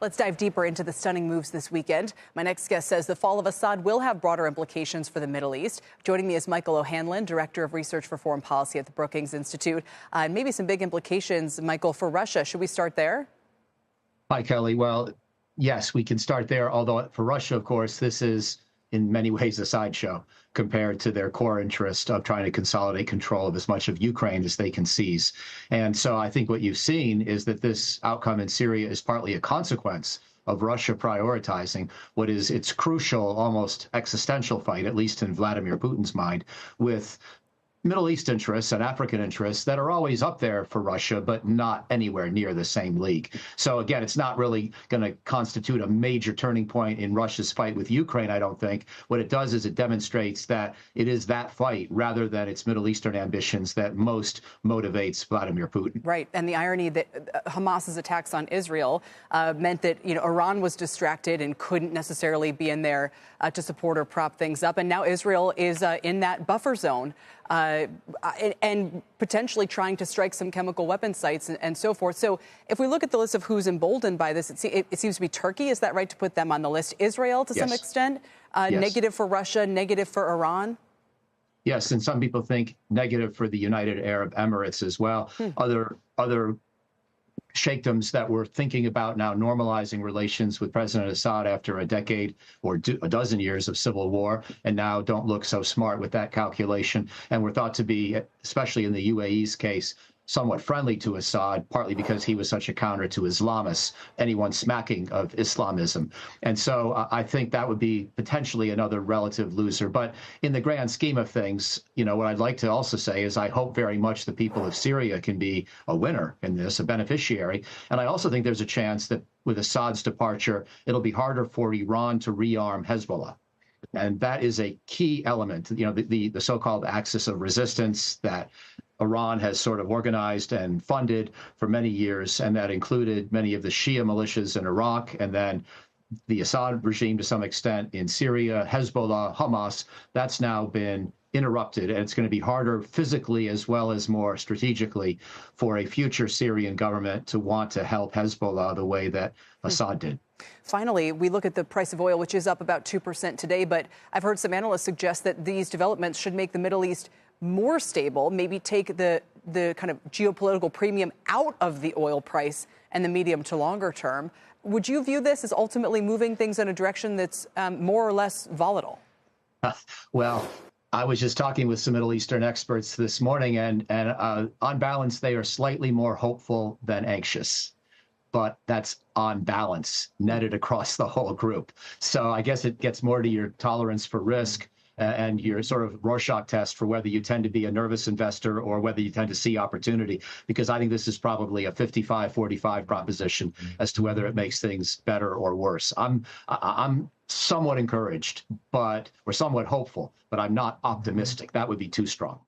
Let's dive deeper into the stunning moves this weekend. My next guest says the fall of Assad will have broader implications for the Middle East. Joining me is Michael O'Hanlon, Director of Research for Foreign Policy at the Brookings Institute. And maybe some big implications, Michael, for Russia. Should we start there? Hi, Kelly. Well, yes, we can start there. Although for Russia, of course, this is in many ways a sideshow compared to their core interest of trying to consolidate control of as much of Ukraine as they can seize. And so I think what you've seen is that this outcome in Syria is partly a consequence of Russia prioritizing what is its crucial, almost existential fight, at least in Vladimir Putin's mind, with Middle East interests and African interests that are always up there for Russia, but not anywhere near the same league. So again, it's not really going to constitute a major turning point in Russia's fight with Ukraine, I don't think. What it does is it demonstrates that it is that fight rather than its Middle Eastern ambitions that most motivates Vladimir Putin. Right. And the irony that Hamas's attacks on Israel meant that, Iran was distracted and couldn't necessarily be in there to support or prop things up. And now Israel is in that buffer zone. And potentially trying to strike some chemical weapon sites and so forth. So if we look at the list of who's emboldened by this, it seems to be Turkey. Is that right to put them on the list? Israel to some extent? Yes. Negative for Russia, negative for Iran? Yes, and some people think negative for the United Arab Emirates as well. Other sheikdoms that were thinking about now normalizing relations with President Assad after a decade or a dozen years of civil war, and now don't look so smart with that calculation, and were thought to be, especially in the UAE's case, somewhat friendly to Assad, partly because he was such a counter to Islamists, anyone smacking of Islamism. And so I think that would be potentially another relative loser. But in the grand scheme of things, what I'd like to also say is I hope very much the people of Syria can be a winner in this, a beneficiary. And I also think there's a chance that with Assad's departure, it'll be harder for Iran to rearm Hezbollah. And that is a key element, the so-called axis of resistance that Iran has sort of organized and funded for many years, and that included many of the Shia militias in Iraq, and then the Assad regime to some extent in Syria, Hezbollah, Hamas. That's now been interrupted, and it's going to be harder physically as well as more strategically for a future Syrian government to want to help Hezbollah the way that Assad did. Finally, we look at the price of oil, which is up about 2% today, but I've heard some analysts suggest that these developments should make the Middle East more stable, maybe take the kind of geopolitical premium out of the oil price and the medium to longer term. Would you view this as ultimately moving things in a direction that's more or less volatile? Well, I was just talking with some Middle Eastern experts this morning, and on balance, they are slightly more hopeful than anxious. But that's on balance, netted across the whole group. So I guess it gets more to your tolerance for risk and your sort of Rorschach test for whether you tend to be a nervous investor or whether you tend to see opportunity, because I think this is probably a 55-45 proposition as to whether it makes things better or worse. I'm somewhat encouraged, or somewhat hopeful, but I'm not optimistic. That would be too strong.